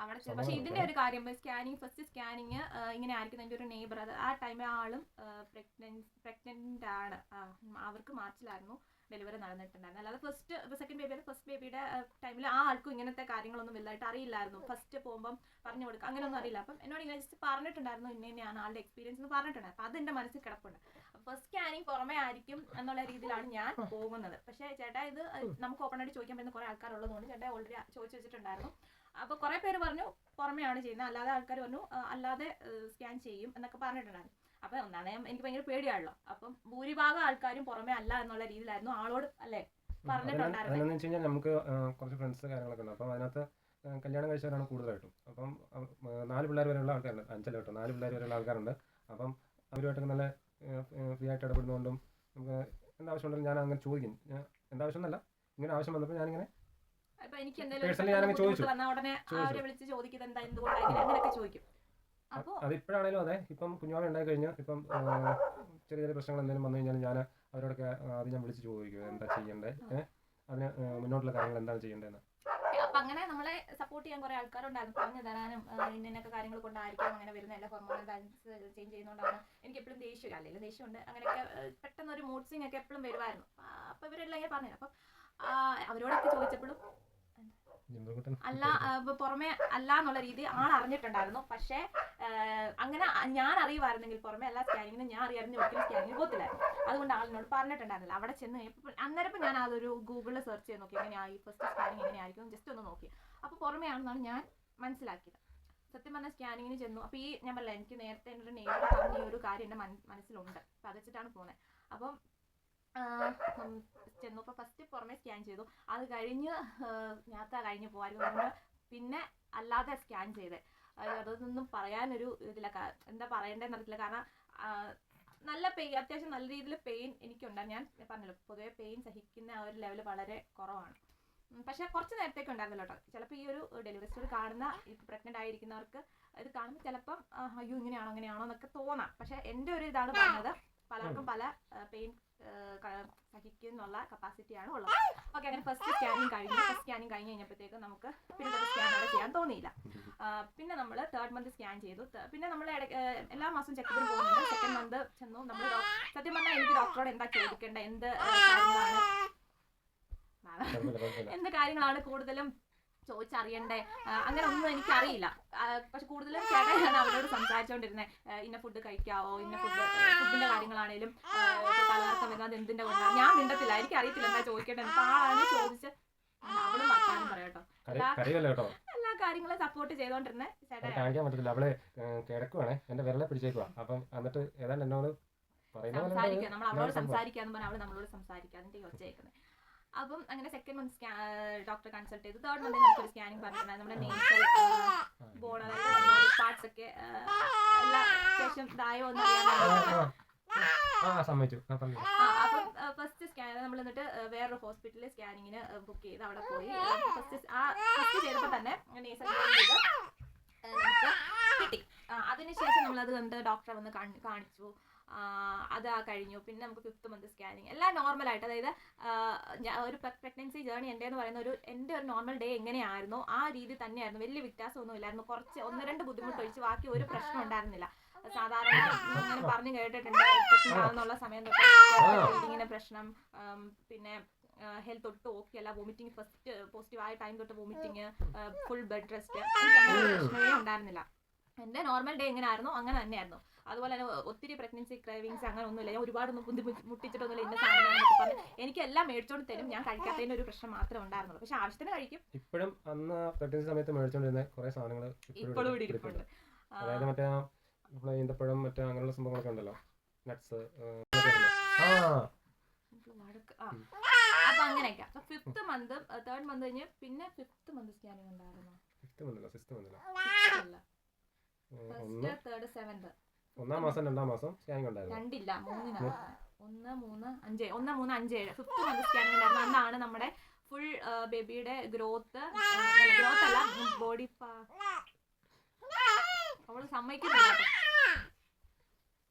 അവിടെ. പക്ഷേ ഇതിൻ്റെ ഒരു കാര്യം, ഫസ്റ്റ് സ്കാനിങ് ഇങ്ങനെ ആയിരിക്കും. എൻ്റെ ഒരു നെയ്ബർ, അത് ആ ടൈമിൽ ആളും പ്രഗ്നൻ്റ് ആണ്. അവർക്ക് മാർച്ചിലായിരുന്നു ഡെലിവറി നടന്നിട്ടുണ്ടായിരുന്നു. അല്ലാതെ സെക്കൻഡ് ബേബിയുടെ ടൈമിൽ ആ ആൾക്കും ഇങ്ങനത്തെ കാര്യങ്ങളൊന്നും വലുതായിട്ട് അറിയില്ലായിരുന്നു. ഫസ്റ്റ് പോകുമ്പം പറഞ്ഞു കൊടുക്കുക അങ്ങനെയൊന്നും അറിയില്ല. അപ്പം എന്നോട് ഇങ്ങനെ ജസ്റ്റ് പറഞ്ഞിട്ടുണ്ടായിരുന്നു ഇന്നയാണ് ആളുടെ എക്സ്പീരിയൻസ് എന്ന് പറഞ്ഞിട്ടുണ്ടായിരുന്നു. അപ്പോൾ അതെൻ്റെ മനസ്സിൽ കിടപ്പുണ്ട്. ഫസ്റ്റ് സ്കാനിങ് പുറമേ ആയിരിക്കും എന്നുള്ള രീതിയിലാണ് ഞാൻ പോകുന്നത്. പക്ഷേ ചേട്ടാ ഇത് നമുക്ക് ഓപ്പണായിട്ട് ചോദിക്കാൻ പറ്റുന്ന കുറേ ആൾക്കാരുള്ളതുകൊണ്ട് ചേട്ടാ ഓൾറെഡി ചോദിച്ചു വെച്ചിട്ടുണ്ടായിരുന്നു. അപ്പോൾ കുറേ പേര് പറഞ്ഞു പുറമെയാണ് ചെയ്യുന്നത്, അല്ലാതെ ആൾക്കാർ പറഞ്ഞു അല്ലാതെ സ്കാൻ ചെയ്യും എന്നൊക്കെ പറഞ്ഞിട്ടുണ്ടായിരുന്നു. അപ്പം ഒന്നാണ് എനിക്ക് ഭയങ്കര പേടിയാണല്ലോ. അപ്പം ഭൂരിഭാഗം ആൾക്കാരും പുറമേ അല്ല എന്നുള്ള രീതിയിലായിരുന്നു ആളോട് അല്ലേ പറഞ്ഞിട്ടുണ്ടായിരുന്നു. അതെന്ന് വെച്ച് കഴിഞ്ഞാൽ നമുക്ക് കുറച്ച് ഫ്രണ്ട്സ് കാര്യങ്ങളൊക്കെ ഉണ്ട്. അപ്പം അതിനകത്ത് കല്യാണം കഴിച്ചവരാണ് കൂടുതലായിട്ടും. അപ്പം 4 പിള്ളേർ വരെയുള്ള ആൾക്കാരുണ്ട്, 5 കേട്ടോ, 4 പിള്ളേർ വരെയുള്ള ആൾക്കാരുണ്ട്. അപ്പം അവരുമായിട്ടൊക്കെ നല്ല ഫ്രീ ആയിട്ട് ഇടപെടുന്നതുകൊണ്ടും നമുക്ക് എന്താവശ്യമുണ്ടെങ്കിലും ഞാൻ അങ്ങനെ ചോദിക്കും. എന്താവശ്യം എന്നല്ല, ഇങ്ങനെ ആവശ്യം വന്നപ്പോൾ ഞാനിങ്ങനെ അതിപ്പോഴാണേലും അതെ. ഇപ്പം കുഞ്ഞുവാവ ഉണ്ടായി കഴിഞ്ഞാൽ ഇപ്പം ചെറിയ ചെറിയ പ്രശ്നങ്ങൾ എന്തെങ്കിലും വന്നു കഴിഞ്ഞാൽ ഞാൻ അവരോടൊക്കെ ആദ്യം ഞാൻ വിളിച്ച് ചോദിക്കും എന്താ ചെയ്യേണ്ടത്, അതിന് മുന്നോട്ടുള്ള കാര്യങ്ങൾ എന്താണ് ചെയ്യേണ്ടതെന്ന്. അപ്പം അങ്ങനെ നമ്മളെ സപ്പോർട്ട് ചെയ്യാൻ കുറേ ആൾക്കാരുണ്ടായിരുന്നു, പറഞ്ഞു തരാനും ഇന്നൊക്കെ കാര്യങ്ങൾ കൊണ്ടായിരിക്കും അങ്ങനെ വരുന്ന എല്ലാ ഹോർമോണൽ ബാലൻസ് ചേഞ്ച് ചെയ്യുന്നതുകൊണ്ടാണ് എനിക്ക് എപ്പോഴും ദേഷ്യം, അല്ലെങ്കിൽ ദേഷ്യമുണ്ട്, അങ്ങനെയൊക്കെ പെട്ടെന്ന് ഒരു മൂഡ് സ്വിങ് ഒക്കെ എപ്പോഴും വരുമായിരുന്നു. അപ്പോൾ ഇവരെല്ലാം ഇങ്ങനെ പറഞ്ഞു. അപ്പം അവരോടൊക്കെ ചോദിച്ചപ്പോഴും അല്ല പുറമെ അല്ല എന്നുള്ള രീതി ആൾ അറിഞ്ഞിട്ടുണ്ടായിരുന്നു. പക്ഷേ അങ്ങനെ ഞാൻ അറിയുമായിരുന്നെങ്കിൽ പുറമെ എല്ലാ സ്കാനിങ്ങിന് ഞാൻ അറിയാമായിരുന്നു ഒരിക്കലും സ്കാനിങ്ങിന് പോകത്തില്ലായിരുന്നു. അതുകൊണ്ട് ആളിനോട് പറഞ്ഞിട്ടുണ്ടായിരുന്നില്ല. അവിടെ ചെന്ന് അന്നേരം ഞാൻ അതൊരു ഗൂഗിളിൽ സെർച്ച് ചെയ്ത് നോക്കി എങ്ങനെയായി ഫസ്റ്റ് സ്കാനിങ് എങ്ങനെയായിരിക്കും ജസ്റ്റ് ഒന്ന് നോക്കി. അപ്പോൾ പുറമേ ആണെന്നാണ് ഞാൻ മനസ്സിലാക്കിയത്. സത്യം പറഞ്ഞ സ്കാനിങ്ങിന് ചെന്നു. അപ്പോൾ ഈ ഞാൻ പറഞ്ഞില്ല, എനിക്ക് നേരത്തെ എൻ്റെ ഒരു നെയ്ബർ പറഞ്ഞ ഒരു കാര്യം എൻ്റെ മനസ്സിലുണ്ട്. അപ്പോൾ അത് വെച്ചിട്ടാണ് പോകുന്നത്. അപ്പം ചെന്നു. അപ്പോൾ ഫസ്റ്റ് പുറമേ സ്കാൻ ചെയ്തു. അത് കഴിഞ്ഞ് യാത്ര കഴിഞ്ഞ് പോകുമായിരുന്നു. പിന്നെ അല്ലാതെ സ്കാൻ ചെയ്തേ. അതൊന്നും പറയാനൊരു ഇതില്ല, എന്താ പറയേണ്ടതെന്ന് അറിയത്തില്ല. കാരണം നല്ല പെയിൻ, അത്യാവശ്യം നല്ല രീതിയിൽ പെയിൻ എനിക്കുണ്ടായിരുന്നു. ഞാൻ പറഞ്ഞല്ലോ പൊതുവേ പെയിൻ സഹിക്കുന്ന ആ ഒരു ലെവൽ വളരെ കുറവാണ്. പക്ഷെ കുറച്ച് നേരത്തേക്ക് ഉണ്ടായിരുന്നല്ലോ കേട്ടോ. ചിലപ്പോൾ ഈ ഒരു ഡെലിവറി സ്റ്റോറി കാണുന്ന ഇപ്പോൾ പ്രഗ്നൻ്റ് ആയിരിക്കുന്നവർക്ക് ഇത് കാണുമ്പോൾ ചിലപ്പം അയ്യോ ഇങ്ങനെയാണോ അങ്ങനെയാണോ എന്നൊക്കെ തോന്നാം. പക്ഷെ എൻ്റെ ഒരു ഇതാണ് പറഞ്ഞത്, പലർക്കും പല പെയിൻ സഹിക്കുന്നുള്ള കപ്പാസിറ്റിയാണ് ഉള്ളത്. ഓക്കെ, അങ്ങനെ ഫസ്റ്റ് സ്കാനിങ് കഴിഞ്ഞപ്പോഴത്തേക്കും നമുക്ക് പിന്നെ സ്കാൻ അവിടെ ചെയ്യാൻ തോന്നിയില്ല. പിന്നെ നമ്മൾ 3rd മന്ത് സ്കാൻ ചെയ്തു. പിന്നെ നമ്മൾ എല്ലാ മാസവും ചെക്കപ്പിന് പോകുന്നുണ്ട്. 2nd മന്ത് ചെന്നു. നമ്മൾ സത്യം പറഞ്ഞാൽ എനിക്ക് ഡോക്ടറോട് എന്താ ചോദിക്കേണ്ടത്, എന്ത് കാര്യങ്ങളാണ് കൂടുതലും ചോദിച്ചറിയണ്ടേ, അങ്ങനെ ഒന്നും എനിക്കറിയില്ല. പക്ഷെ കൂടുതലും ചേട്ടനാണ് അവരോട് സംസാരിച്ചുകൊണ്ടിരുന്നത്. ഇന്ന ഫുഡ് കഴിക്കാവോ, ഇന്ന ഫുഡിന്റെ കാര്യങ്ങളാണേലും തലകറക്കം വരുന്നത് എന്തിന്റെ കൊണ്ടാണ്. ഞാൻ മിണ്ടത്തില്ല, എനിക്കറിയത്തില്ല എന്താ ചോദിക്കേണ്ടത്. അപ്പോൾ ആളാണ് ചോദിച്ച് അവളും വർത്താനം പറയാട്ടോ. എല്ലാ കാര്യങ്ങളും സപ്പോർട്ട് ചെയ്തോണ്ടിരുന്നേ. ചേട്ടൻ കാണിക്കാൻ പറ്റത്തില്ല, അവള് കിടക്കുവാണേ, എന്റെ വിരലെ പിടിച്ചേക്കുവാ. അപ്പം എന്നിട്ട് ഏതാണ്ട് എന്നോട് സംസാരിക്കുക, നമ്മൾ അവളോട് സംസാരിക്കാന്ന് പറഞ്ഞാൽ അവള് നമ്മളോട് സംസാരിക്കുക, അതിന്റെ ഒച്ചയേക്കുന്നത്. അപ്പം അങ്ങനെ 2nd മന്ത് ഡോക്ടറെ കൺസൾട്ട് ചെയ്തു. 3rd മന്തിൽ നമുക്കൊരു സ്കാനിങ് പറഞ്ഞിട്ടുണ്ടായിരുന്നു. നമ്മുടെ നേസൽ ബോൺ, അതായത് ബോഡി പാർട്സ് ഒക്കെ എല്ലാ അത്യാവശ്യം ഇതായോ എന്ന് അറിയാൻ. അപ്പം ഫസ്റ്റ് സ്കാൻ നമ്മൾ എന്നിട്ട് വേറൊരു ഹോസ്പിറ്റലിൽ സ്കാനിങ്ങിന് ബുക്ക് ചെയ്ത് അവിടെ പോയി. ഫസ്റ്റ് ചെയ്തപ്പോൾ തന്നെ നേസൽ ബോൺ നമുക്ക് കിട്ടി. അതിനുശേഷം നമ്മളത് കണ്ട് ഡോക്ടറെ വന്ന് കാണിച്ചു. അത് കഴിഞ്ഞു. പിന്നെ നമുക്ക് 5th മന്ത് സ്കാനിങ് എല്ലാം നോർമലായിട്ട്, അതായത് ഒരു പ്രഗ്നൻസി ജേർണി എന്ന് പറയുന്ന എൻ്റെ ഒരു നോർമൽ ഡേ എങ്ങനെയായിരുന്നു ആ രീതി തന്നെയായിരുന്നു. വലിയ വ്യത്യാസമൊന്നും ഇല്ലായിരുന്നു. കുറച്ച് 1-2 ബുദ്ധിമുട്ട് ഒഴിച്ച് ബാക്കി ഒരു പ്രശ്നം ഉണ്ടായിരുന്നില്ല. സാധാരണ ഇങ്ങനെ പറഞ്ഞു കേട്ടിട്ടുണ്ട് പ്രശ്നമാണെന്നുള്ള സമയം തൊട്ട് ഇങ്ങനെ പ്രശ്നം, പിന്നെ ഹെൽത്ത് ഒട്ടും ഓക്കെ അല്ല, വോമിറ്റിംഗ് ഫസ്റ്റ് പോസിറ്റീവായ ടൈം തൊട്ട് വോമിറ്റിംഗ്, ഫുൾ ബെഡ് റെസ്റ്റ്, എനിക്ക് അങ്ങനെ പ്രശ്നമേ ഉണ്ടായിരുന്നില്ല. എൻ്റെ നോർമൽ ഡേ എങ്ങനെയായിരുന്നു അങ്ങനെ തന്നെയായിരുന്നു. അതുപോലെ തന്നെ ഒത്തിരി പ്രഗ്നൻസി ക്രേവിങ്സ് അങ്ങനെ ഒന്നുമില്ല. ഞാൻ ഒരുപാടൊന്നും മുട്ടിച്ചിട്ടൊന്നുമില്ല. ഇന്ന സാധനങ്ങളൊക്കെ പറഞ്ഞ് എനിക്കെല്ലാം മേടിച്ചോണ്ട് തരും. ഞാൻ കഴിക്കാത്തതിൻ്റെ ഒരു പ്രശ്നം മാത്രമേ ഉണ്ടായിരുന്നുള്ളൂ. പക്ഷെ ആവശ്യത്തിന് കഴിക്കും. ഇപ്പോഴും അന്ന് പ്രഗ്നൻസി സമയത്ത് മേടിച്ചോണ്ടിരുന്ന കുറെ സാധനങ്ങൾ ഇപ്പോഴും ഇരിപ്പുണ്ട്. അതായത് മറ്റേ ഈന്തപ്പഴം, മറ്റേ അങ്ങനെയുള്ള സംഭവങ്ങളൊക്കെ ഉണ്ടല്ലോ, നട്ട്സ്. അപ്പൊ അങ്ങനെയൊക്കെ. 5th മന്ത് 3rd മന്ത് കഴിഞ്ഞ് പിന്നെ 5th മന്ത് സ്കാനിങ് ഉണ്ടായിരുന്നു. 1-ാം മാസം 2-ാം മാസം സ്കാനിങ് ഉണ്ടായിരുന്നു. 2 3 1 3 5 5 7 5th മന്ത് സ്കാനിങ് ഉണ്ടായിരുന്നു. അന്നാണ് നമ്മുടെ ഫുൾ ബേബിയുടെ ഗ്രോത്ത് അല്ല, ബോഡി അവള് സമ്മതിക്കുന്നില്ല.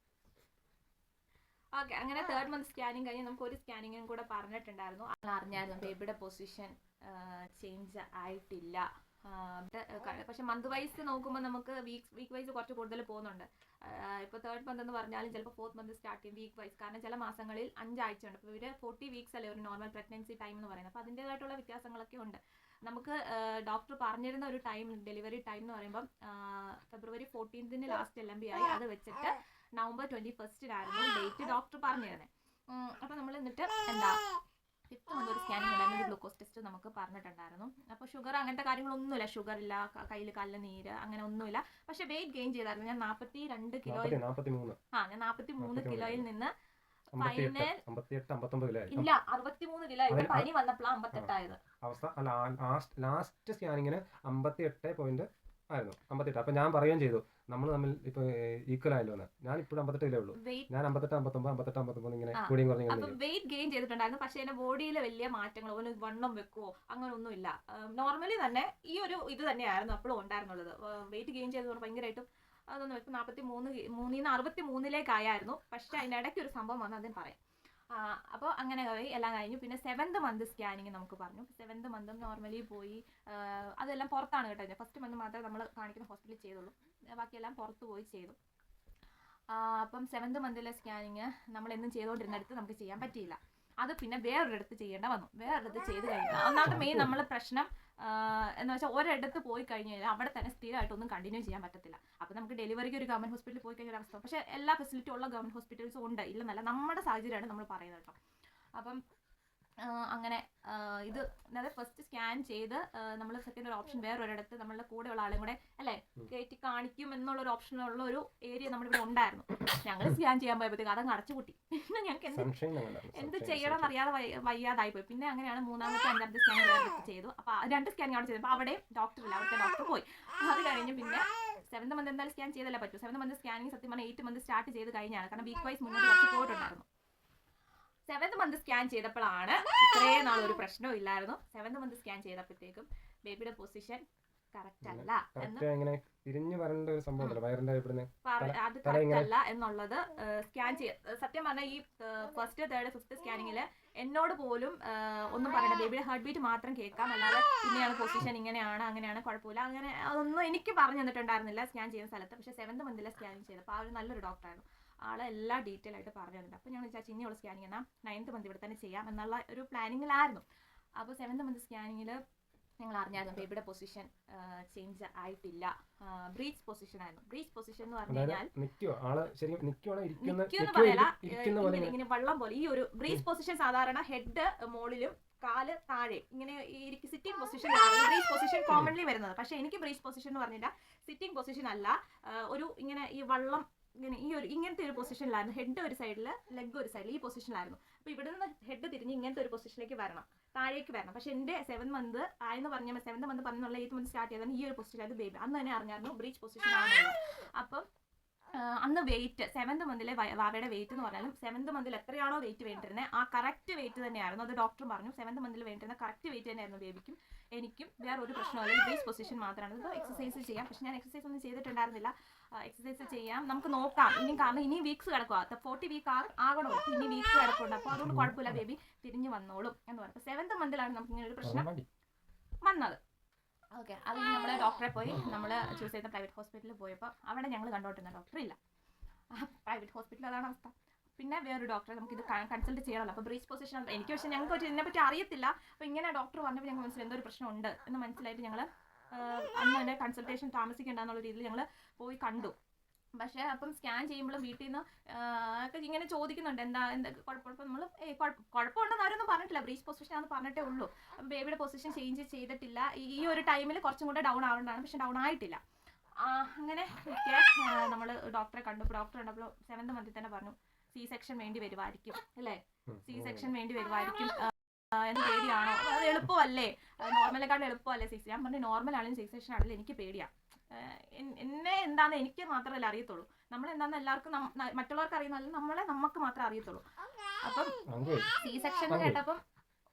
ഓക്കെ, അങ്ങനെ 3rd മന്ത് സ്കാനിങ് കഴിഞ്ഞ് നമുക്ക് ഒരു സ്കാനിങ്ങും കൂടെ പറഞ്ഞിട്ടുണ്ടായിരുന്നു. അറിഞ്ഞായിരുന്നു ബേബിയുടെ പൊസിഷൻ ചേഞ്ച് ആയിട്ടില്ല. പക്ഷെ മന്ത് വൈസ് നോക്കുമ്പോൾ നമുക്ക് വീക്ക് വൈസ് കുറച്ച് കൂടുതൽ പോകുന്നുണ്ട്. ഇപ്പോൾ 3rd മന്ത് എന്ന് പറഞ്ഞാലും ചിലപ്പോൾ 4th മന്ത് സ്റ്റാർട്ട് ചെയ്യും വീക്ക് വൈസ്. കാരണം ചില മാസങ്ങളിൽ 5 ആഴ്ച ഉണ്ട്. അപ്പോൾ ഇവര് 40 വീക്സ് അല്ലേ ഒരു നോർമൽ പ്രഗ്നൻസി ടൈം എന്ന് പറയുന്നത്. അപ്പോൾ അതിൻ്റെതായിട്ടുള്ള വ്യത്യാസങ്ങളൊക്കെ ഉണ്ട്. നമുക്ക് ഡോക്ടർ പറഞ്ഞിരുന്ന ഒരു ടൈം, ഡെലിവറി ടൈം എന്ന് പറയുമ്പോൾ February 14th ലാസ്റ്റ് LMB ആയി. അത് വെച്ചിട്ട് November 21st ഡേറ്റ് ഡോക്ടർ പറഞ്ഞിരുന്നത്. അപ്പോൾ നമ്മൾ എന്നിട്ട് 5th മന്ത് ഒരു സ്കാനിങ് ഉണ്ടായിരുന്നു. ഒരു ഗ്ലൂക്കോസ് ടെസ്റ്റ് നമുക്ക് പറഞ്ഞിട്ടുണ്ടായിരുന്നു. അപ്പോൾ ഷുഗർ അങ്ങനത്തെ കാര്യങ്ങളൊന്നുമില്ല, ഷുഗർ ഇല്ല, കയ്യിൽ കല്ല് നീര് അങ്ങനെ ഒന്നുമില്ല. പക്ഷെ വെയിറ്റ് ഗെയിൻ ചെയ്തായിരുന്നു. ഞാൻ 42 കിലോയിൽ ഞാൻ 43 കിലോയിൽ നിന്ന് ഫൈനൽ 58-59 ഇല്ല 63 കിലോ. ഇവിടെ പനി വന്നപ്പോൾ 58 ആയത്. ലാസ്റ്റ് സ്കാനിങ്ങിന് 58 ആയിരുന്നു. 58. അപ്പൊ ഞാൻ പറയുകയും ചെയ്തു നമ്മൾ തമ്മിൽ ഇപ്പൊ ഈക്വൽ ആയല്ലോ എന്ന്. ഞാൻ ഇപ്പോഴും 58 കിലോ ഉള്ളൂ. ഞാൻ 58 ഇങ്ങനെ കൂടിയും കുറഞ്ഞു വെയിറ്റ് ഗെയിൻ ചെയ്തിട്ടുണ്ടായിരുന്നു. പക്ഷെ എന്റെ ബോഡിയിൽ വലിയ മാറ്റങ്ങളോ ഒരു വണ്ണം വെക്കുവോ അങ്ങനെ ഒന്നുമില്ല. നോർമലി തന്നെ ഈ ഒരു ഇത് തന്നെയായിരുന്നു അപ്പോഴും ഉണ്ടായിരുന്നുള്ളത്. വെയിറ്റ് ഗെയിൻ ചെയ്തത് ഭയങ്കരമായിട്ടും അതൊന്നും ഇപ്പം 63 ആയിരുന്നു. പക്ഷെ അതിനിടയ്ക്ക് ഒരു സംഭവം വന്നു, അതിന് പറയാം. അപ്പോൾ അങ്ങനെ എല്ലാം കഴിഞ്ഞു. പിന്നെ 7th മന്ത് സ്കാനിങ് നമുക്ക് പറഞ്ഞു. 7th മന്തും നോർമലി പോയി. അതെല്ലാം പുറത്താണ് കേട്ടോ. 1st മന്ത് മാത്രമേ നമ്മൾ കാണിക്കുന്ന ഹോസ്പിറ്റലിൽ ചെയ്തുള്ളൂ. ബാക്കിയെല്ലാം പുറത്ത് പോയി ചെയ്തു. അപ്പം 7th മന്തിലെ സ്കാനിങ് നമ്മൾ എന്നും ചെയ്തുകൊണ്ടിരുന്നിടത്ത് നമുക്ക് ചെയ്യാൻ പറ്റിയില്ല. അത് പിന്നെ വേറൊരിടത്ത് ചെയ്യേണ്ട വന്നു. വേറൊരിടത്ത് ചെയ്ത് കഴിഞ്ഞാൽ ഒന്നാമത്തെ മെയിൻ നമ്മൾ പ്രശ്നം എന്ന് വെച്ചാൽ ഒരിടത്ത് പോയി കഴിഞ്ഞ് കഴിഞ്ഞാൽ അവിടെ തന്നെ സ്ഥിരമായിട്ടൊന്നും കണ്ടിന്യൂ ചെയ്യാൻ പറ്റത്തില്ല. അപ്പോൾ നമുക്ക് ഡെലിവറിക്ക് ഒരു ഗവൺമെൻറ് ഹോസ്പിറ്റലിൽ പോയി കഴിഞ്ഞ ഒരു അവസ്ഥ. പക്ഷേ എല്ലാ ഫെസിലിറ്റി ഉള്ള ഗവൺമെൻറ് ഹോസ്പിറ്റൽസും ഉണ്ട്, ഇല്ലെന്നല്ല, നമ്മുടെ സാഹചര്യമാണ് നമ്മൾ പറയുന്നത് കേട്ടോ. അപ്പം അങ്ങനെ ഇത് അതായത് ഫസ്റ്റ് സ്കാൻ ചെയ്ത് നമ്മൾ സെക്കൻഡ് ഒരു ഓപ്ഷൻ വേറെ ഒരിടത്ത് നമ്മളുടെ കൂടെയുള്ള ആളും കൂടെ അല്ലേ കയറ്റി കാണിക്കും എന്നുള്ളൊരു ഓപ്ഷൻ ഉള്ള ഒരു ഏരിയ നമ്മളിവിടെ ഉണ്ടായിരുന്നു. ഞങ്ങൾ സ്കാൻ ചെയ്യാൻ പോയപ്പോഴത്തേക്ക് അതങ്ങ് അടച്ചുപൂട്ടി. പിന്നെ ഞങ്ങൾക്ക് എന്ത് ചെയ്യണം എന്നറിയാതെ വയ്യാതായി പോയി. പിന്നെ അങ്ങനെയാണ് മൂന്നാമത്തെ 5ാമത്തെ സ്കാൻ വേറെ ചെയ്തു. അപ്പോൾ 2 സ്കാനിങ് അവിടെ ചെയ്തു. അപ്പോൾ അവിടെ ഡോക്ടറില്ല, അവിടുത്തെ ഡോക്ടർ പോയി. അത് കഴിഞ്ഞ് പിന്നെ 7th മന്ത് എന്തായാലും സ്കാൻ ചെയ്തല്ലേ പറ്റൂ. 7th മന്ത് സ്കാനിങ് സത്യം പറഞ്ഞാൽ 8th മന്ത് സ്റ്റാർട്ട് ചെയ്ത് കഴിഞ്ഞാണ്. കാരണം വീക്ക് വൈസ് മുന്നോട്ട് കുറച്ച് പോയിട്ടുണ്ടായിരുന്നു. 7th മന്ത് സ്കാൻ ചെയ്തപ്പോഴാണ് ഇത്രയും നാൾ ഒരു പ്രശ്നവും ഇല്ലായിരുന്നു. 7th മന്ത് സ്കാൻ ചെയ്തപ്പോഴത്തേക്കും ബേബിയുടെ പൊസിഷൻ കറക്റ്റ് അല്ല എന്ന് അത് കറക്റ്റ് അല്ല എന്നുള്ളത് സ്കാൻ സത്യം പറഞ്ഞാൽ ഈ ഫസ്റ്റ് 3rd 5th സ്കാനിങ്ങിൽ എന്നോട് പോലും ഒന്നും പറയണ്ട. ബേബിയുടെ ഹാർട്ട് ബീറ്റ് മാത്രം കേൾക്കാം, അല്ലാതെ ഇങ്ങനെയാണ് പൊസിഷൻ, ഇങ്ങനെയാണ്, അങ്ങനെയാണ്, കുഴപ്പമില്ല, അങ്ങനെ അതൊന്നും എനിക്ക് പറഞ്ഞു തന്നിട്ടുണ്ടായിരുന്നില്ല സ്കാൻ ചെയ്യുന്ന സ്ഥലത്ത്. പക്ഷേ 7th മന്തിലെ സ്കാനിങ് ചെയ്തപ്പോൾ ആ ഒരു നല്ലൊരു ഡോക്ടറായിരുന്നു. ആളെ എല്ലാം ഡീറ്റെയിൽ ആയിട്ട് പറഞ്ഞു തന്നിട്ടുണ്ട്. അപ്പോൾ ഞാൻ വിചാരിച്ചു ഇനിയുള്ള സ്കാനിങ് എന്നാൽ 9th മന്ത് ഇവിടെ തന്നെ ചെയ്യാം എന്നുള്ള ഒരു പ്ലാനിങ്ങിലായിരുന്നു. അപ്പോൾ 7th മന്ത് സ്കാനിങ്ങിൽ ഞങ്ങൾ അറിഞ്ഞായിരുന്നു ബേബിയുടെ പൊസിഷൻ ചേഞ്ച് ആയിട്ടില്ല. ബ്രീച്ച് പൊസിഷൻ ആയിരുന്നു. ബ്രീച്ച് പൊസിഷൻ എന്ന് പറഞ്ഞു കഴിഞ്ഞാൽ ഇങ്ങനെ വള്ളം പോലെ. ഈ ഒരു ബ്രീച്ച് പൊസിഷൻ സാധാരണ ഹെഡ് മുകളിലും കാല് താഴെ ഇങ്ങനെ sitting position breech position commonly വരുന്നത്. പക്ഷെ എനിക്ക് ബ്രീച്ച് പൊസിഷൻ എന്ന് പറഞ്ഞില്ല, സിറ്റിംഗ് പൊസിഷൻ അല്ല, ഒരു ഇങ്ങനെ ഈ വള്ളം ഇങ്ങനെ ഇങ്ങനത്തെ ഒരു പൊസിഷനിലായിരുന്നു. ഹെഡ് ഒരു സൈഡിൽ, ലെഗ് ഒരു സൈഡിൽ, ഈ പൊസിഷനിലായിരുന്നു. അപ്പോൾ ഇവിടെ നിന്ന് ഹെഡ് തിരിഞ്ഞ് ഇങ്ങനത്തെ ഒരു പൊസിഷനിലേക്ക് വരണം, താഴേക്ക് വരണം. പക്ഷെ എൻ്റെ 7th മന്ത് ആയെന്ന് പറഞ്ഞാൽ 7th മന്ത് പറഞ്ഞുള്ള 8th മന്ത് സ്റ്റാർട്ട് ചെയ്താണ് ഈ ഒരു പൊസിഷനായിരുന്നു ബേബി. അന്ന് തന്നെ അറിഞ്ഞായിരുന്നു ബ്രീച്ച് പൊസിഷൻ ആണെന്നുള്ളത്. അപ്പം അന്ന് വെയിറ്റ് 7th മന്തിലെ വാവയുടെ വെയിറ്റ് എന്ന് പറഞ്ഞാലും 7th മന്തിൽ എത്രയാണോ വെയിറ്റ് വേണ്ടിയിരുന്നത് ആ കറക്റ്റ് വെയിറ്റ് തന്നെയായിരുന്നു. അത് ഡോക്ടർ പറഞ്ഞു 7th മന്തിൽ വേണ്ടിയിരുന്ന കറക്റ്റ് വെയിറ്റ് തന്നെയായിരുന്നു ബേബിക്കും എനിക്കും. വേറെ ഒരു പ്രശ്നമല്ല, ഈ ബ്രീച്ച് പൊസിഷൻ മാത്രമാണ്. ഇത് എക്സസൈസ് ചെയ്യാം, പക്ഷെ ഞാൻ എക്സസൈസ് ഒന്നും ചെയ്തിട്ടുണ്ടായിരുന്നില്ല. എക്സസൈസ് ചെയ്യാം, നമുക്ക് നോക്കാം ഇനി, കാരണം ഇനി വീക്സ് കിടക്കുക, 40 വീക്ക് ആകണമല്ലോ, ഇനി വീക്ക് കിടക്കുന്നുണ്ട്. അപ്പോൾ അതുകൊണ്ട് കുഴപ്പമില്ല, ബേബി തിരിഞ്ഞു വന്നോളും എന്ന് പറഞ്ഞു. 7th മന്തിലാണ് നമുക്ക് ഇങ്ങനെ ഒരു പ്രശ്നം വന്നത്. ഓക്കെ, അത് നമ്മൾ ഡോക്ടറെ പോയി നമ്മൾ ചൂസ് ചെയ്ത പ്രൈവറ്റ് ഹോസ്പിറ്റലിൽ പോയപ്പോൾ അവിടെ ഞങ്ങൾ കണ്ടോണ്ടിരുന്ന ഡോക്ടർ ഇല്ല. പ്രൈവറ്റ് ഹോസ്പിറ്റൽ അതാണ് അവസ്ഥ. പിന്നെ വേറൊരു ഡോക്ടറെ നമുക്ക് ഇത് കൺസൾട്ട് ചെയ്യണമല്ലോ. അപ്പോൾ ബ്രീച്ച് പൊസിഷൻ എനിക്ക് പക്ഷേ ഞങ്ങൾക്ക് ഇതിനെപ്പറ്റി അറിയത്തില്ല. അപ്പോൾ ഇങ്ങനെ ഡോക്ടർ പറഞ്ഞപ്പോൾ ഞങ്ങൾ മനസ്സിലായി എന്തോ ഒരു പ്രശ്നമുണ്ട് എന്ന് മനസ്സിലായിട്ട് ഞങ്ങൾ അന്ന് തന്നെ കൺസൾട്ടേഷൻ താമസിക്കേണ്ടെന്നുള്ള രീതിയിൽ ഞങ്ങൾ പോയി കണ്ടു. പക്ഷേ അപ്പം സ്കാൻ ചെയ്യുമ്പോഴും വീട്ടിൽ നിന്ന് ഒക്കെ ഇങ്ങനെ ചോദിക്കുന്നുണ്ട് എന്താ കുഴപ്പം. നമ്മൾ കുഴപ്പമുണ്ടെന്ന് അവരൊന്നും പറഞ്ഞിട്ടില്ല, ബ്രീച്ച് പൊസിഷൻ ആണെന്ന് പറഞ്ഞിട്ടേ ഉള്ളൂ. ബേബിയുടെ പൊസിഷൻ ചേഞ്ച് ചെയ്തിട്ടില്ല. ഈ ഒരു ടൈമിൽ കുറച്ചും കൂടെ ഡൗൺ ആവേണ്ടതാണ്, പക്ഷെ ഡൗൺ ആയിട്ടില്ല. അങ്ങനെ നമ്മൾ ഡോക്ടറെ കണ്ടു. ഡോക്ടർ കണ്ടപ്പോൾ 7th മന്തിൽ തന്നെ പറഞ്ഞു സി സെക്ഷൻ വേണ്ടി വരുമായിരിക്കും അല്ലേ, സി സെക്ഷൻ വേണ്ടി വരുമായിരിക്കും എന്ന് പേടിയാണോ? അത് എളുപ്പമല്ലേ, നോർമലിനെക്കാളും എളുപ്പമല്ലേ സിക്സ്? ഞാൻ പറഞ്ഞു നോർമൽ ആണെങ്കിലും സി സെക്ഷൻ ആണെങ്കിലും എനിക്ക് പേടിയാണ്. എന്നെ എന്താന്ന് എനിക്ക് മാത്രമല്ല അറിയത്തുള്ളൂ. നമ്മളെന്താന്ന് എല്ലാവർക്കും മറ്റുള്ളവർക്ക് അറിയുന്നതല്ല, നമുക്ക് മാത്രമേ അറിയത്തുള്ളൂ. അപ്പം സി സെക്ഷൻ കേട്ടപ്പം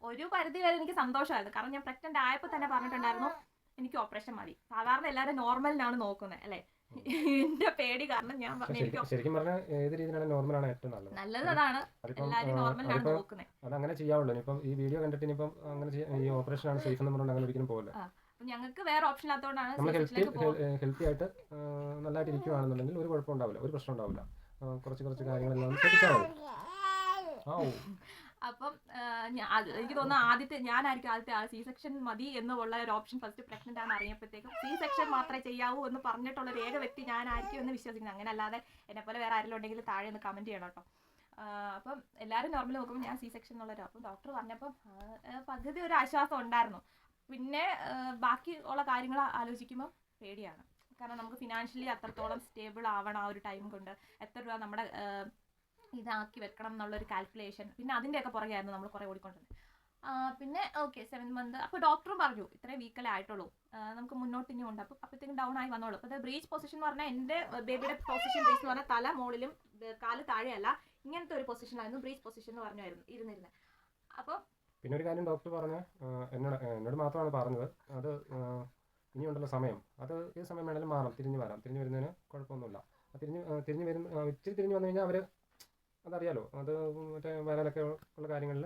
ഒരു പരിധി വരെ എനിക്ക് സന്തോഷമായിരുന്നു. കാരണം ഞാൻ പ്രഗ്നന്റ് ആയപ്പോൾ തന്നെ പറഞ്ഞിട്ടുണ്ടായിരുന്നു എനിക്ക് ഓപ്പറേഷൻ മതി. സാധാരണ എല്ലാവരും നോർമലിനാണ് നോക്കുന്നത് അല്ലേ. എന്റെ പേടി കാരണം ഞാൻ ശരിക്കും പറഞ്ഞാൽ ഏത് രീതിയിലാണ് നോർമലാണ് ഏറ്റവും നല്ലത്. അതാണ് എല്ലാവരും നോർമലാണ് നോക്കുന്നത്. അതങ്ങനെ ചെയ്യാവുള്ളൂ. ഇപ്പം ഈ വീഡിയോ കണ്ടിട്ട് ഇനിയിപ്പം അങ്ങനെ ഈ ഓപ്പറേഷൻ ആണ് സേഫ് എന്ന് പറഞ്ഞാൽ അങ്ങനെ ഒരിക്കലും പോകില്ല. ഞങ്ങൾക്ക് വേറെ ഓപ്ഷൻ ഇല്ലാത്തതുകൊണ്ടാണ് ഹെൽത്തി ആയിട്ട് നല്ലതായിട്ട് ഇരിക്കുകയാണെന്നുണ്ടെങ്കിൽ ഒരു കുഴപ്പം ഉണ്ടാവില്ല, ഒരു പ്രശ്നം ഉണ്ടാവില്ല. കുറച്ച് കാര്യങ്ങളെല്ലാം ശ്രദ്ധിച്ചാൽ മതി. അപ്പം എനിക്ക് തോന്നുന്നു ഞാനായിരിക്കും ആദ്യത്തെ സി സെക്ഷൻ മതി എന്നുള്ള ഒരു ഓപ്ഷൻ ഫസ്റ്റ് പ്രഗ്നന്റ് ആണെന്ന് അറിയപ്പോഴത്തേക്കും സി സെക്ഷൻ മാത്രമേ ചെയ്യാവൂ എന്ന് പറഞ്ഞിട്ടുള്ള ഒരു ഏക വ്യക്തി ഞാനായിരിക്കും എന്ന് വിശ്വസിക്കുന്നത്. അങ്ങനെ അല്ലാതെ എന്നെപ്പോലെ വേറെ ആരെങ്കിലും ഉണ്ടെങ്കിൽ താഴെ ഒന്ന് കമന്റ് ചെയ്യണം കേട്ടോ. അപ്പം എല്ലാവരും നോർമൽ നോക്കുമ്പോൾ ഞാൻ സി സെക്ഷൻ എന്നുള്ളൊരു, അപ്പം ഡോക്ടർ പറഞ്ഞപ്പം പകുതി ഒരു ആശ്വാസം ഉണ്ടായിരുന്നു. പിന്നെ ബാക്കി ഉള്ള കാര്യങ്ങൾ ആലോചിക്കുമ്പോൾ പേടിയാണ്. കാരണം നമുക്ക് ഫിനാൻഷ്യലി അത്രത്തോളം സ്റ്റേബിൾ ആവണം ആ ഒരു ടൈം കൊണ്ട്. എത്ര രൂപ നമ്മുടെ ഇതാക്കി വെക്കണം എന്നുള്ളൊരു കാൽക്കുലേഷൻ, പിന്നെ അതിൻ്റെയൊക്കെ പുറകെയായിരുന്നു നമ്മൾ കുറേ ഓടിക്കൊണ്ടിരുന്നത്. പിന്നെ ഓക്കെ 7th മന്ത് അപ്പോൾ ഡോക്ടറും പറഞ്ഞു ഇത്രയും വീക്കല്ലേ ആയിട്ടുള്ളൂ, നമുക്ക് മുന്നോട്ട് ഇനി ഉണ്ട്. അപ്പോൾ അപ്പോഴത്തേക്കും ഡൗൺ ആയി വന്നോളൂ. അപ്പോൾ ബ്രീച്ച് പൊസിഷൻ എന്ന് പറഞ്ഞാൽ എൻ്റെ ബേബിയുടെ പൊസിഷൻ ബ്രീച്ച് എന്ന് പറഞ്ഞാൽ തല മുകളിലും കാല് താഴെയല്ല, ഇങ്ങനത്തെ ഒരു പൊസിഷനായിരുന്നു ബ്രീച്ച് പൊസിഷൻ എന്ന് പറഞ്ഞായിരുന്നു ഇരുന്നിരുന്നത്. അപ്പോൾ പിന്നെ ഒരു കാര്യം ഡോക്ടർ പറഞ്ഞു, എന്നോട് മാത്രമാണ് പറഞ്ഞത്, അത് ഇനിയുണ്ടല്ലോ സമയം, അത് ഏത് സമയം വേണമെങ്കിലും മാറാം, തിരിഞ്ഞു വരുന്നതിന് കുഴപ്പമൊന്നുമില്ല. തിരിഞ്ഞു വന്നു കഴിഞ്ഞാൽ അവർ അതറിയാലോ, അത് മറ്റേ വരാനൊക്കെ ഉള്ള കാര്യങ്ങളിൽ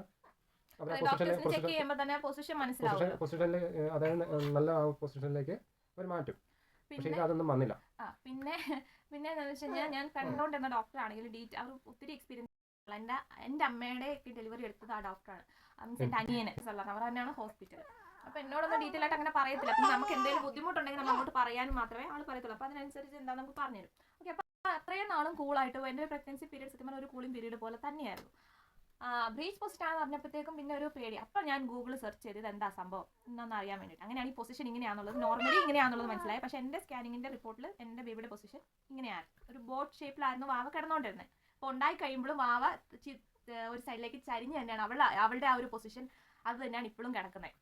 പൊസിഷനിൽ അതായത് നല്ല പൊസിഷനിലേക്ക് അവർ മാറ്റും. പക്ഷേ അതൊന്നും വന്നില്ല. പിന്നെ എന്താണെന്ന് വെച്ച് കഴിഞ്ഞാൽ ഞാൻ കണ്ടുകൊണ്ടിരുന്ന ഡോക്ടർ ആണെങ്കിലും അവർ ഒത്തിരി എക്സ്പീരിയൻസ്. എൻ്റെ അമ്മയുടെ ഡെലിവറി എടുത്തത് ആ ഡോക്ടറാണ്, എൻ്റെ അനിയന് അവർ തന്നെയാണ് ഹോസ്പിറ്റൽ. അപ്പോൾ എന്നോടൊന്നും ഡീറ്റെയിൽ ആയിട്ട് അങ്ങനെ പറയത്തില്ല. പിന്നെ നമുക്ക് എന്തെങ്കിലും ബുദ്ധിമുട്ടുണ്ടെങ്കിൽ നമ്മൾ അങ്ങോട്ട് പറയാനും മാത്രമേ ആൾ പറയത്തുള്ളൂ. അപ്പോൾ അതിനനുസരിച്ച് എന്താ നമുക്ക് പറഞ്ഞുതരും. ഓക്കെ, അപ്പോൾ അത്രയും നാളും കൂളായിട്ട് എൻ്റെ പ്രഗ്നൻസി പീരീഡ് സത്യം പറഞ്ഞാൽ ഒരു കൂളിംഗ് പീരീഡ് പോലെ തന്നെയായിരുന്നു. ബ്രീച്ച് പൊസിഷൻ ആണെന്ന് പറഞ്ഞപ്പോഴത്തേക്കും പിന്നെ ഒരു പേടി. അപ്പോൾ ഞാൻ ഗൂഗിൾ സെർച്ച് ചെയ്തത് എന്താ സംഭവം എന്നൊന്ന് അറിയാൻ വേണ്ടിയിട്ട്. അങ്ങനെയാണ് ഈ പൊസിഷൻ ഇങ്ങനെയാണെന്നുള്ളത്, നോർമലി ഇങ്ങനെയാണെന്നുള്ളത് മനസ്സിലായി. പക്ഷേ എൻ്റെ സ്കാനിങ്ങിൻ്റെ റിപ്പോർട്ടിൽ എൻ്റെ ബേബിയുടെ പൊസിഷൻ ഇങ്ങനെയാണ്. ഒരു ബോട്ട് ഷേപ്പിലായിരുന്നു വാവ കിടന്നുകൊണ്ടിരുന്നത്. അപ്പോൾ ഉണ്ടായി കഴിയുമ്പോഴും വാവ ഒരു സൈഡിലേക്ക് ചരിഞ്ഞ് തന്നെയാണ് അവളുടെ ആ ഒരു പൊസിഷൻ അത് തന്നെയാണ് ഇപ്പോഴും കിടക്കുന്നത്.